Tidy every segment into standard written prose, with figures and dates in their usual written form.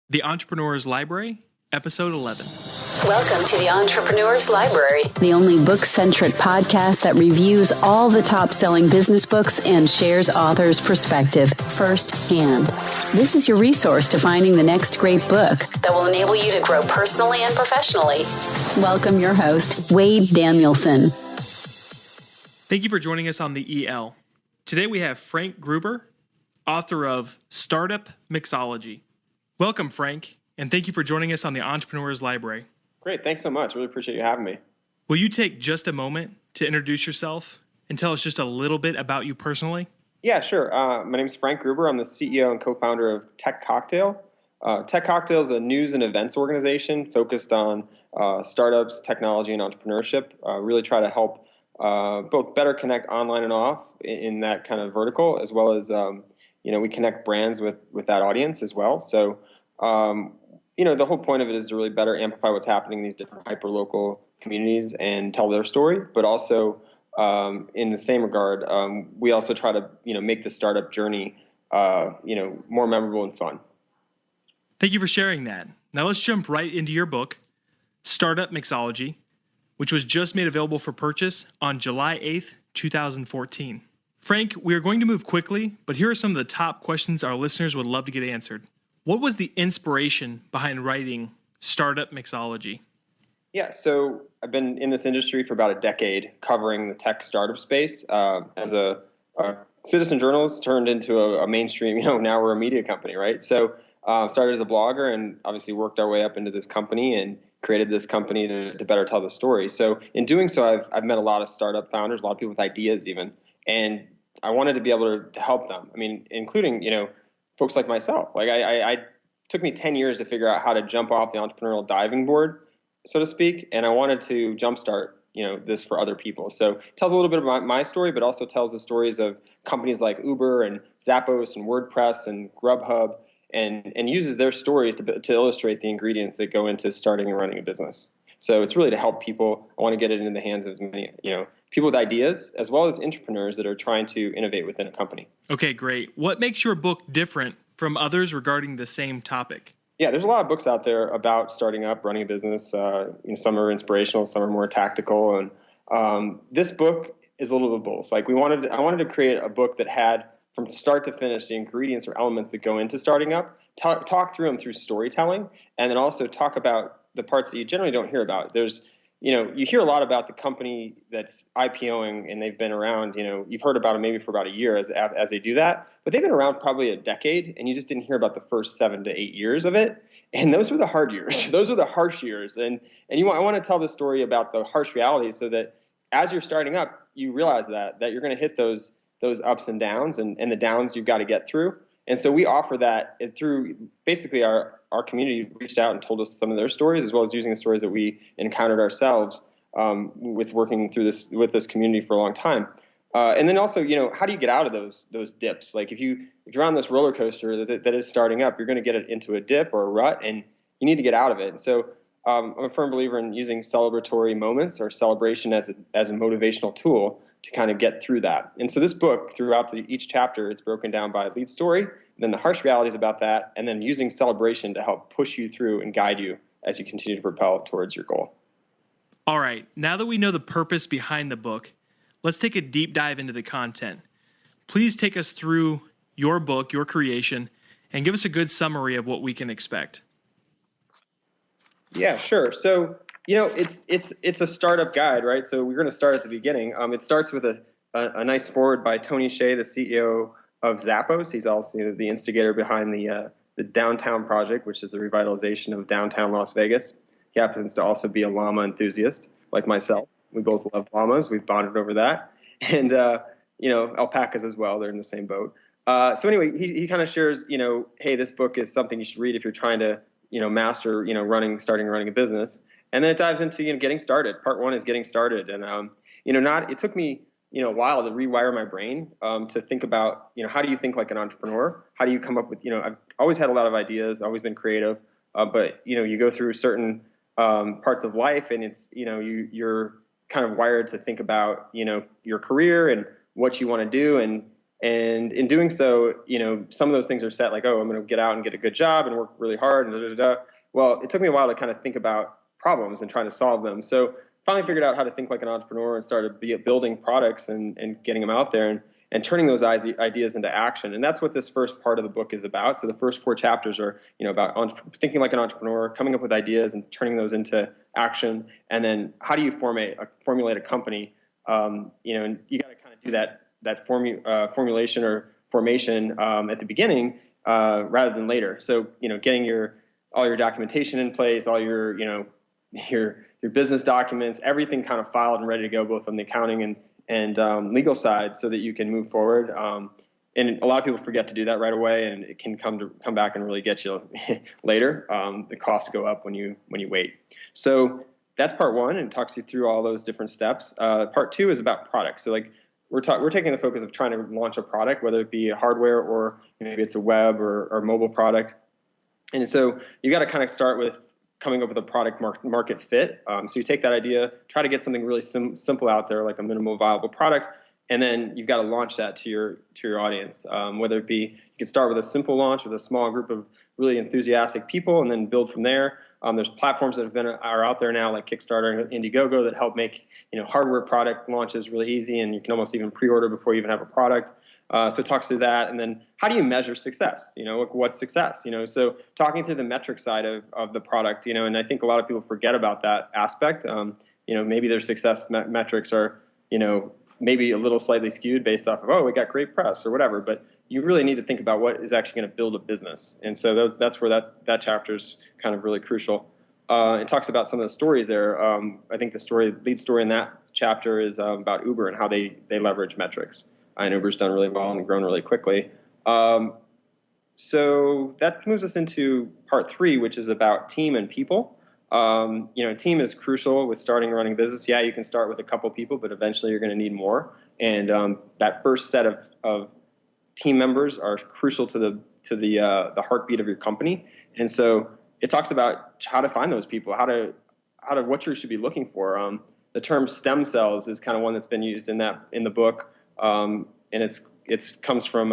The Entrepreneur's Library, Episode 11. Welcome to the Entrepreneur's Library, the only book-centric podcast that reviews all the top-selling business books and shares authors' perspective firsthand. This is your resource to finding the next great book that will enable you to grow personally and professionally. Welcome your host, Wade Danielson. Thank you for joining us on the EL. Today we have Frank Gruber, author of Startup Mixology. Welcome, Frank, and thank you for joining us on the Entrepreneur's Library. Great. Thanks so much. Really appreciate you having me. Will you take just a moment to introduce yourself and tell us just a little bit about you personally? Yeah, sure. My name is Frank Gruber. I'm the CEO and co-founder of Tech Cocktail. Tech Cocktail is a news and events organization focused on startups, technology, and entrepreneurship. Really try to help both better connect online and off in that kind of vertical, as well as we connect brands with that audience as well. So the whole point of it is to really better amplify what's happening in these different hyper-local communities and tell their story. But also, in the same regard, we also try to, make the startup journey, more memorable and fun. Thank you for sharing that. Now let's jump right into your book, Startup Mixology, which was just made available for purchase on July 8th, 2014. Frank, we are going to move quickly, but here are some of the top questions our listeners would love to get answered. What was the inspiration behind writing Startup Mixology? Yeah, so I've been in this industry for about a decade, covering the tech startup space as a citizen journalist turned into a mainstream, now we're a media company, right? So started as a blogger and obviously worked our way up into this company and created this company to better tell the story. So in doing so, I've met a lot of startup founders, a lot of people with ideas even, and I wanted to be able to help them. I mean, including, folks like myself. Like I took me 10 years to figure out how to jump off the entrepreneurial diving board, so to speak. And I wanted to jumpstart, this for other people. So it tells a little bit about my story, but also tells the stories of companies like Uber and Zappos and WordPress and Grubhub and uses their stories to illustrate the ingredients that go into starting and running a business. So it's really to help people. I want to get it into the hands of as many, people with ideas, as well as entrepreneurs that are trying to innovate within a company. Okay, great. What makes your book different from others regarding the same topic? Yeah, there's a lot of books out there about starting up, running a business. Some are inspirational, some are more tactical. And this book is a little bit of both. Like I wanted to create a book that had, from start to finish, the ingredients or elements that go into starting up, talk through them through storytelling, and then also talk about the parts that you generally don't hear about. There's you hear a lot about the company that's IPOing and they've been around, you've heard about them maybe for about a year as they do that, but they've been around probably a decade and you just didn't hear about the first 7 to 8 years of it. And those were the hard years. Those were the harsh years. And I want to tell the story about the harsh realities so that as you're starting up, you realize that you're going to hit those ups and downs and the downs you've got to get through. And so we offer that through basically our community reached out and told us some of their stories, as well as using the stories that we encountered ourselves with working through with this community for a long time. And then also, how do you get out of those dips? Like if you're on this roller coaster that is starting up, you're going to get it into a dip or a rut, and you need to get out of it. And so I'm a firm believer in using celebratory moments or celebration as a motivational tool to kind of get through that. And so this book, throughout each chapter, it's broken down by lead story, then the harsh realities about that, and then using celebration to help push you through and guide you as you continue to propel towards your goal. All right, now that we know the purpose behind the book, let's take a deep dive into the content. Please take us through your book, your creation, and give us a good summary of what we can expect. Yeah, sure. So, it's a startup guide, right? So we're going to start at the beginning. It starts with a nice forward by Tony Hsieh, the CEO of Zappos. He's also the instigator behind the Downtown Project, which is the revitalization of downtown Las Vegas. He happens to also be a llama enthusiast, like myself. We both love llamas. We've bonded over that. And, alpacas as well. They're in the same boat. So anyway, he kind of shares, hey, this book is something you should read if you're trying to, master, starting running a business. And then it dives into, getting started. Part one is getting started. And, it took me, a while to rewire my brain to think about, how do you think like an entrepreneur? How do you come up with, I've always had a lot of ideas, always been creative, but, you go through certain parts of life and it's, you're kind of wired to think about, your career and what you want to do. And And in doing so, some of those things are set like, oh, I'm going to get out and get a good job and work really hard and da, da, da, da. Well, it took me a while to kind of think about problems and trying to solve them. So finally figured out how to think like an entrepreneur and started building products and getting them out there and turning those ideas into action. And that's what this first part of the book is about. So the first 4 chapters are, about thinking like an entrepreneur, coming up with ideas and turning those into action. And then how do you formulate a company? And you got to kind of do that formulation or formation at the beginning rather than later. So, getting all your documentation in place, all your business documents, everything kind of filed and ready to go, both on the accounting and legal side, so that you can move forward. And a lot of people forget to do that right away, and it can come back and really get you later. The costs go up when you wait. So that's part 1, and it talks you through all those different steps. Part 2 is about products. So like we're taking the focus of trying to launch a product, whether it be a hardware or maybe it's a web or mobile product. And so you got to kind of start with coming up with a product market fit. So you take that idea, try to get something really simple out there, like a minimal viable product, and then you've got to launch that to your audience. Whether it be, you could start with a simple launch with a small group of really enthusiastic people, and then build from there. There's platforms that are out there now, like Kickstarter and Indiegogo, that help make hardware product launches really easy, and you can almost even pre-order before you even have a product. So it talks through that, and then how do you measure success? What's success? So talking through the metric side of the product, and I think a lot of people forget about that aspect. Maybe their success metrics are, maybe a little slightly skewed based off of, oh, we got great press or whatever, but you really need to think about what is actually going to build a business. And so that's where that chapter is kind of really crucial. It talks about some of the stories there. I think the lead story in that chapter is about Uber and how they leverage metrics. And Uber's done really well and grown really quickly. So that moves us into part 3, which is about team and people. Team is crucial with starting and running a business. Yeah, you can start with a couple people, but eventually you're going to need more. And that first set of team members are crucial to the heartbeat of your company. And so it talks about how to find those people, what you should be looking for. The term stem cells is kind of one that's been used in the book. And it comes from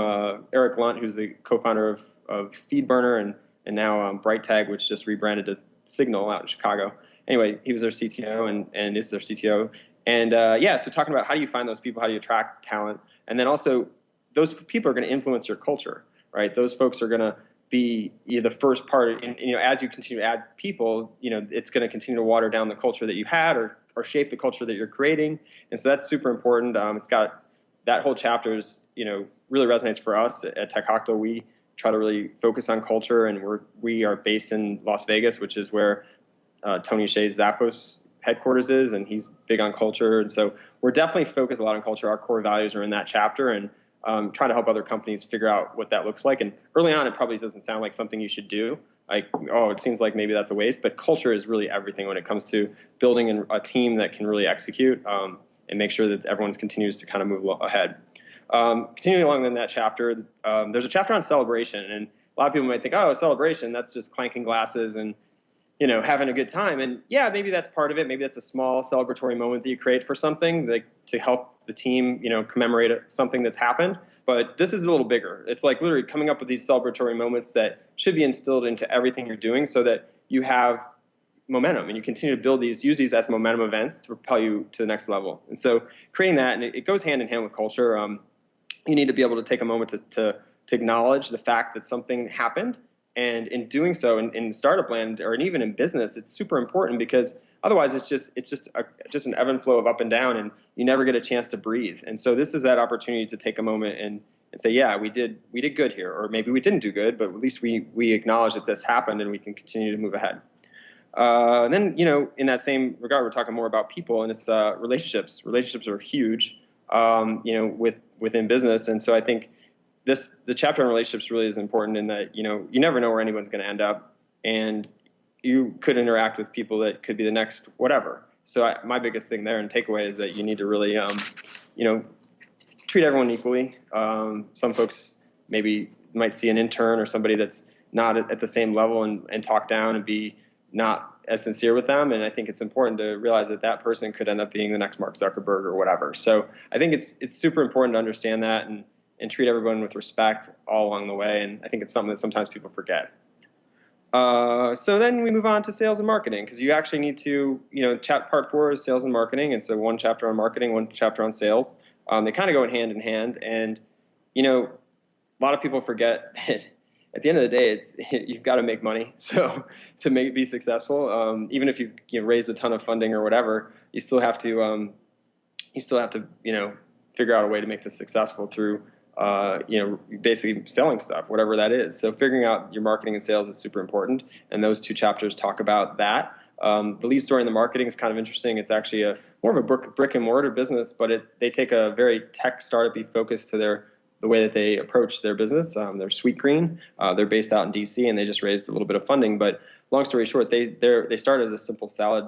Eric Lunt, who's the co-founder of FeedBurner and now BrightTag, which just rebranded to Signal out in Chicago. Anyway, he was their CTO and is their CTO. And so talking about how do you find those people, how do you attract talent, and then also those people are going to influence your culture, right? Those folks are going to be the first part. And as you continue to add people, it's going to continue to water down the culture that you had or shape the culture that you're creating. And so that's super important. It's got that whole chapter is, really resonates for us at Tech Cocktail. We try to really focus on culture, and we are based in Las Vegas, which is where Tony Hsieh's Zappos headquarters is, and he's big on culture. And so we're definitely focused a lot on culture. Our core values are in that chapter, and trying to help other companies figure out what that looks like. And early on, it probably doesn't sound like something you should do. Like, oh, it seems like maybe that's a waste. But culture is really everything when it comes to building a team that can really execute and make sure that everyone continues to kind of move ahead. Continuing along in that chapter, there's a chapter on celebration. And a lot of people might think, oh, celebration, that's just clanking glasses and having a good time. And yeah, maybe that's part of it. Maybe that's a small celebratory moment that you create for something to help the team, commemorate something that's happened. But this is a little bigger. It's like literally coming up with these celebratory moments that should be instilled into everything you're doing so that you have momentum and you continue to use these as momentum events to propel you to the next level. And so creating that, and it goes hand in hand with culture. You need to be able to take a moment to acknowledge the fact that something happened. And in doing so, in startup land or even in business, it's super important because otherwise it's just an ebb and flow of up and down, and you never get a chance to breathe. And so this is that opportunity to take a moment and say, yeah, we did good here, or maybe we didn't do good, but at least we acknowledge that this happened, and we can continue to move ahead. And then in that same regard, we're talking more about people, and it's relationships. Relationships are huge, within business, and so I think the chapter on relationships really is important in that, you never know where anyone's going to end up, and you could interact with people that could be the next whatever. So my biggest thing there and takeaway is that you need to really, treat everyone equally. Some folks maybe might see an intern or somebody that's not at the same level and talk down and be not as sincere with them. And I think it's important to realize that person could end up being the next Mark Zuckerberg or whatever. So I think it's super important to understand that and treat everyone with respect all along the way. And I think it's something that sometimes people forget. So then we move on to sales and marketing, because you actually need to, part 4 is sales and marketing. And so one chapter on marketing, one chapter on sales. They kind of go hand in hand. And, a lot of people forget that at the end of the day, you've got to make money. So to be successful, even if you raised a ton of funding or whatever, you still have to figure out a way to make this successful through basically selling stuff, whatever that is. So figuring out your marketing and sales is super important. And those 2 chapters talk about that. The lead story and the marketing is kind of interesting. It's actually more of a brick and mortar business, but they take a very tech startup-y focus to the way that they approach their business. They're Sweet Green. They're based out in DC, and they just raised a little bit of funding. But long story short, they started as a simple salad,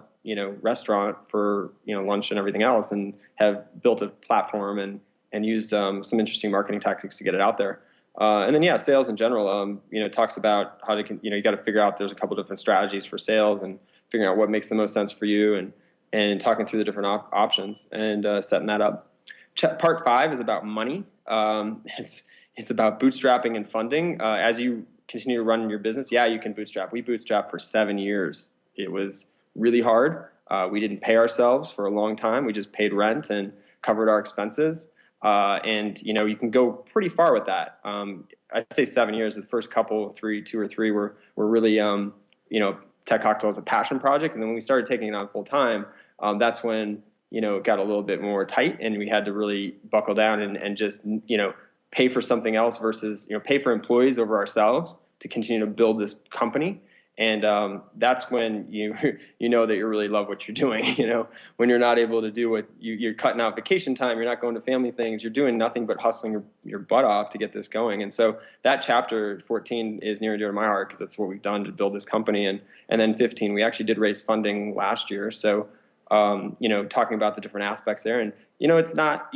restaurant for lunch and everything else, and have built a platform and used some interesting marketing tactics to get it out there. And then sales in general, talks about how to you got to figure out, there's a couple different strategies for sales and figuring out what makes the most sense for you, and talking through the different options and setting that up. Part 5 is about money. It's about bootstrapping and funding. As you continue to run your business, you can bootstrap. We bootstrapped for 7 years. It was really hard. We didn't pay ourselves for a long time. We just paid rent and covered our expenses. And you can go pretty far with that. I'd say 7 years. The first couple, 2 or 3 were really, Tech Cocktail as a passion project. And then when we started taking it on full time, that's when it got a little bit more tight, and we had to really buckle down and just pay for something else versus pay for employees over ourselves to continue to build this company. And that's when you know that you really love what you're doing. When you're not able to do what you're cutting out vacation time, you're not going to family things, you're doing nothing but hustling your butt off to get this going. And so that chapter 14 is near and dear to my heart, because that's what we've done to build this company. And then 15, we actually did raise funding last year. So talking about the different aspects there, and it's not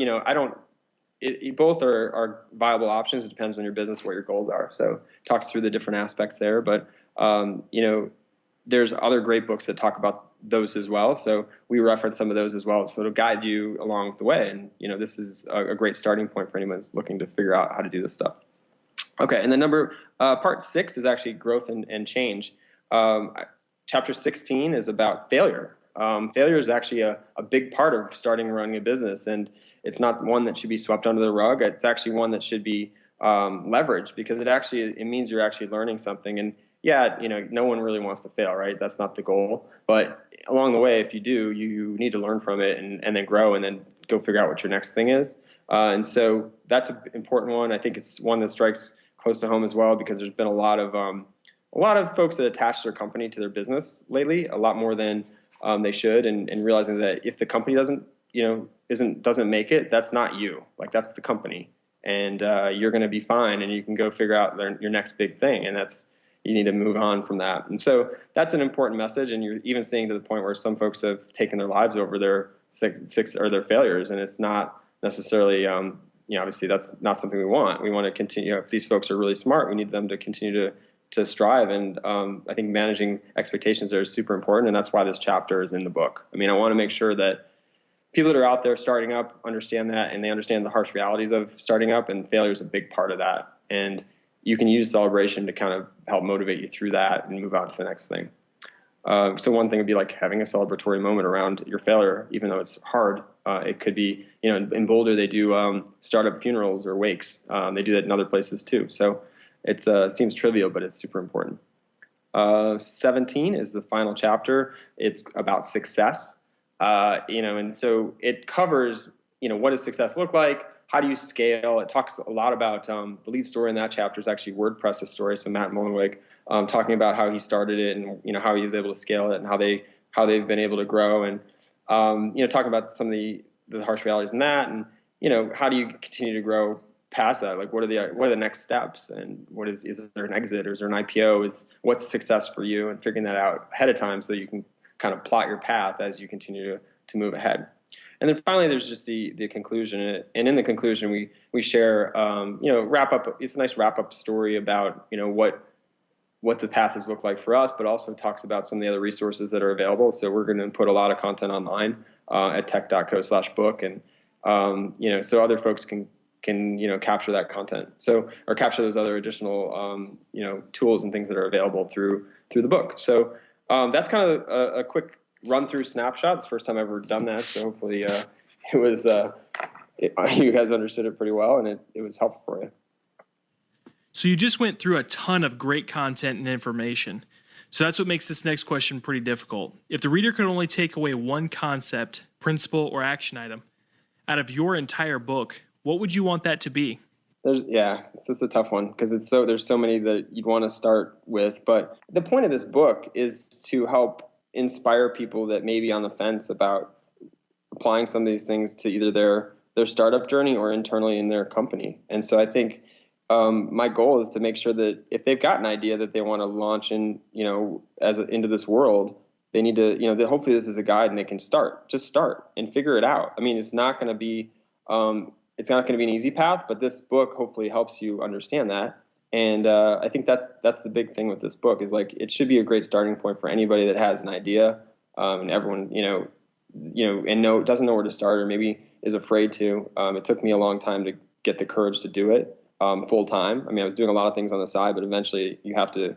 both are viable options. It depends on your business, what your goals are. So talks through the different aspects there, but there's other great books that talk about those as well. So we reference some of those as well. So it'll guide you along the way. And, this is a great starting point for anyone who's looking to figure out how to do this stuff. Okay. And then part 6 is actually growth and change. Chapter 16 is about failure. Failure is actually a big part of starting and running a business. And it's not one that should be swept under the rug. It's actually one that should be leveraged, because it means you're actually learning something. And no one really wants to fail, right? That's not the goal. But along the way, if you do, you need to learn from it and then grow, and then go figure out what your next thing is. And so that's an important one. I think it's one that strikes close to home as well, because there's been a lot of folks that attach their company to their business lately, a lot more than they should, and realizing that if the company doesn't make it, that's not you. Like, that's the company, and you're going to be fine, and you can go figure out your next big thing, and you need to move on from that. And so that's an important message, and you're even seeing to the point where some folks have taken their lives over their six or their failures, and it's not necessarily obviously that's not something we want. We want to continue. If these folks are really smart, we need them to continue to strive. And I think managing expectations there is super important, and that's why this chapter is in the book. I mean, I want to make sure that people that are out there starting up understand that, and they understand the harsh realities of starting up, and failure is a big part of that. And you can use celebration to kind of help motivate you through that and move on to the next thing. So one thing would be like having a celebratory moment around your failure, even though it's hard. It could be, in Boulder, they do startup funerals or wakes. They do that in other places too. So it seems trivial, but it's super important. 17 is the final chapter. It's about success. And so it covers, what does success look like? How do you scale? It talks a lot about the lead story in that chapter is actually WordPress's story. So Matt Mullenweg talking about how he started it, and how he was able to scale it, and how they've been able to grow, and talking about some of the harsh realities in that, and how do you continue to grow past that? Like, what are the next steps, and is there an exit, or is there an IPO? What's success for you, and figuring that out ahead of time so that you can kind of plot your path as you continue to move ahead. And then finally, there's just the conclusion. And in the conclusion, we share, wrap up. It's a nice wrap up story about, what the path has looked like for us, but also talks about some of the other resources that are available. So we're going to put a lot of content online at tech.co/book. And, so other folks can can capture that content. So, or capture those other additional tools and things that are available through the book. So that's kind of a quick run through snapshot. It's the first time I've ever done that. So hopefully you guys understood it pretty well, and it was helpful for you. So you just went through a ton of great content and information. So that's what makes this next question pretty difficult. If the reader could only take away one concept, principle, or action item out of your entire book, what would you want that to be? It's a tough one because there's so many that you'd want to start with. But the point of this book is to help inspire people that may be on the fence about applying some of these things to either their startup journey or internally in their company. And so I think my goal is to make sure that if they've got an idea that they want to launch into this world, they need to, that hopefully this is a guide and they can just start and figure it out. I mean, it's not going to be an easy path, but this book hopefully helps you understand that. And I think that's the big thing with this book is like, it should be a great starting point for anybody that has an idea, and everyone, doesn't know where to start or maybe is afraid to. It took me a long time to get the courage to do it full time. I mean, I was doing a lot of things on the side, but eventually you have to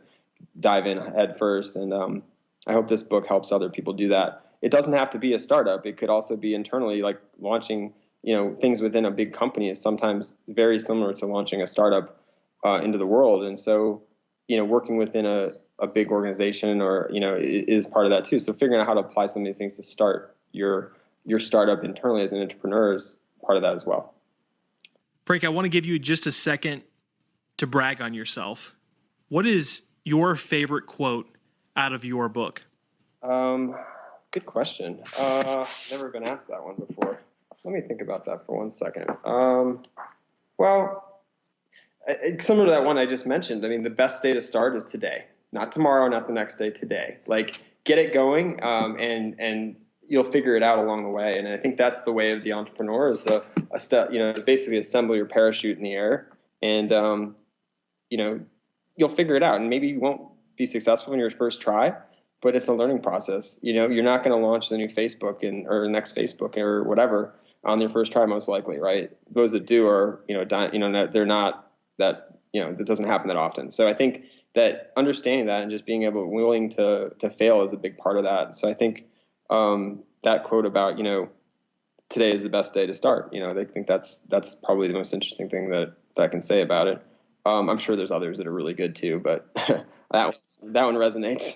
dive in head first. And I hope this book helps other people do that. It doesn't have to be a startup. It could also be internally, like launching, things within a big company is sometimes very similar to launching a startup into the world. And so, working within a big organization or, is part of that too. So figuring out how to apply some of these things to start your startup internally as an entrepreneur is part of that as well. Frank, I want to give you just a second to brag on yourself. What is your favorite quote out of your book? Good question. Never been asked that one before. Let me think about that for 1 second. Similar to that one I just mentioned, I mean, the best day to start is today, not tomorrow, not the next day, today. Like, get it going, and you'll figure it out along the way. And I think that's the way of the entrepreneur is a step, basically assemble your parachute in the air, and you'll figure it out. And maybe you won't be successful in your first try, but it's a learning process. You're not going to launch the new Facebook or next Facebook or whatever on your first try, most likely, right? Those that do are, they're not that, that doesn't happen that often. So I think that understanding that and just being willing to fail is a big part of that. So I think that quote about, today is the best day to start, they think that's probably the most interesting thing that I can say about it. I'm sure there's others that are really good too, but that one resonates.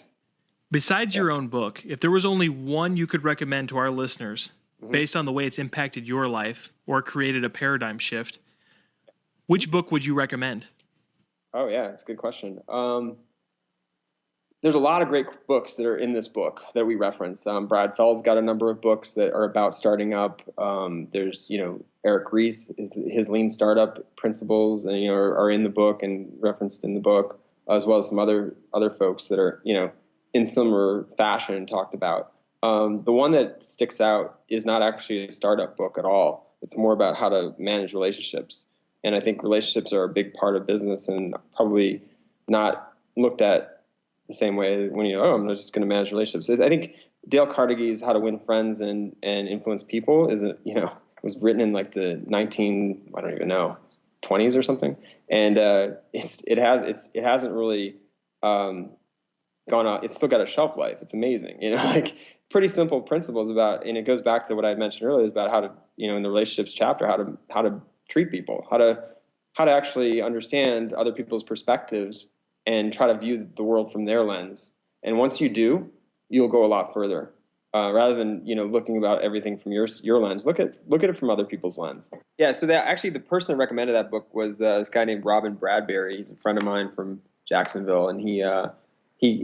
Besides your own book, if there was only one you could recommend to our listeners, based on the way it's impacted your life or created a paradigm shift, which book would you recommend? Oh, yeah, it's a good question. There's a lot of great books that are in this book that we reference. Brad Feld's got a number of books that are about starting up. There's, Eric Ries, his lean startup principles, and are in the book and referenced in the book, as well as some other folks that are, in similar fashion talked about. The one that sticks out is not actually a startup book at all. It's more about how to manage relationships. And I think relationships are a big part of business and probably not looked at the same way when I'm just going to manage relationships. I think Dale Carnegie's How to Win Friends and Influence People was written in like the 20s or something. And it hasn't really gone out. It's still got a shelf life. It's amazing. Pretty simple principles and it goes back to what I mentioned earlier, is about how to, in the relationships chapter, how to treat people, how to actually understand other people's perspectives and try to view the world from their lens. And once you do, you'll go a lot further, rather than, looking about everything from your lens. Look at it from other people's lens. Yeah. So the person that recommended that book was this guy named Robin Bradbury. He's a friend of mine from Jacksonville, and he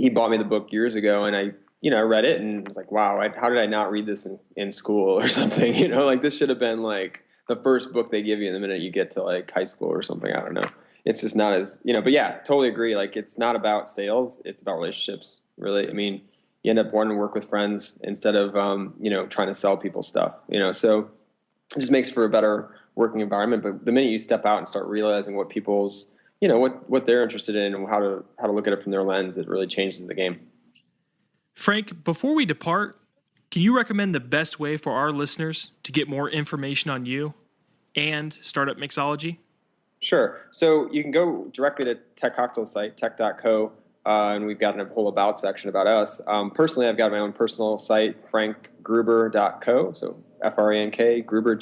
bought me the book years ago, and I read it and was like, wow, how did I not read this in school or something? This should have been like the first book they give you the minute you get to like high school or something. I don't know. It's just not as, but yeah, totally agree. Like, it's not about sales. It's about relationships, really. I mean, you end up wanting to work with friends instead of, trying to sell people stuff, so it just makes for a better working environment. But the minute you step out and start realizing what people's, what they're interested in and how to look at it from their lens, it really changes the game. Frank, before we depart, can you recommend the best way for our listeners to get more information on you and Startup Mixology? Sure. So you can go directly to Tech Cocktail site, tech.co, and we've got a whole about section about us. Personally, I've got my own personal site, frankgruber.co, so F-R-A-N-K, Gruber,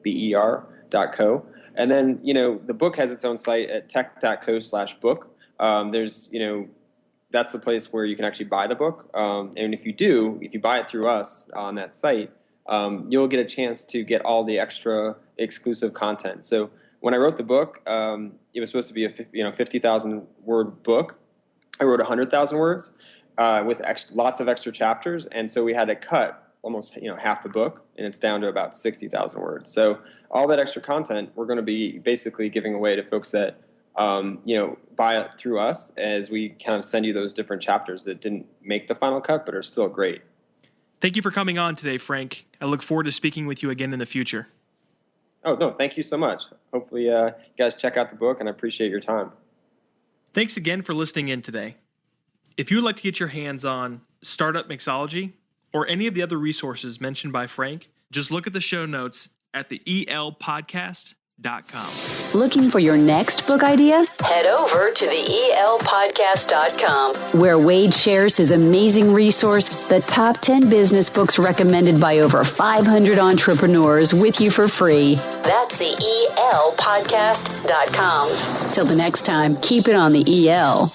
Gruber.co. And then, the book has its own site at tech.co/book. That's the place where you can actually buy the book. And if you buy it through us on that site, you'll get a chance to get all the extra exclusive content. So when I wrote the book, it was supposed to be a 50,000 word book. I wrote 100,000 words with lots of extra chapters, and so we had to cut almost half the book, and it's down to about 60,000 words. So all that extra content we're going to be basically giving away to folks that buy it through us, as we kind of send you those different chapters that didn't make the final cut but are still great. Thank you for coming on today, Frank. I look forward to speaking with you again in the future. Oh, no, thank you so much. Hopefully you guys check out the book, and I appreciate your time. Thanks again for listening in today. If you would like to get your hands on Startup Mixology or any of the other resources mentioned by Frank, just look at the show notes at the elpodcast.com. Looking for your next book idea? Head over to the elpodcast.com, where Wade shares his amazing resource, the top 10 business books recommended by over 500 entrepreneurs, with you for free. That's the elpodcast.com. Till the next time, keep it on the EL.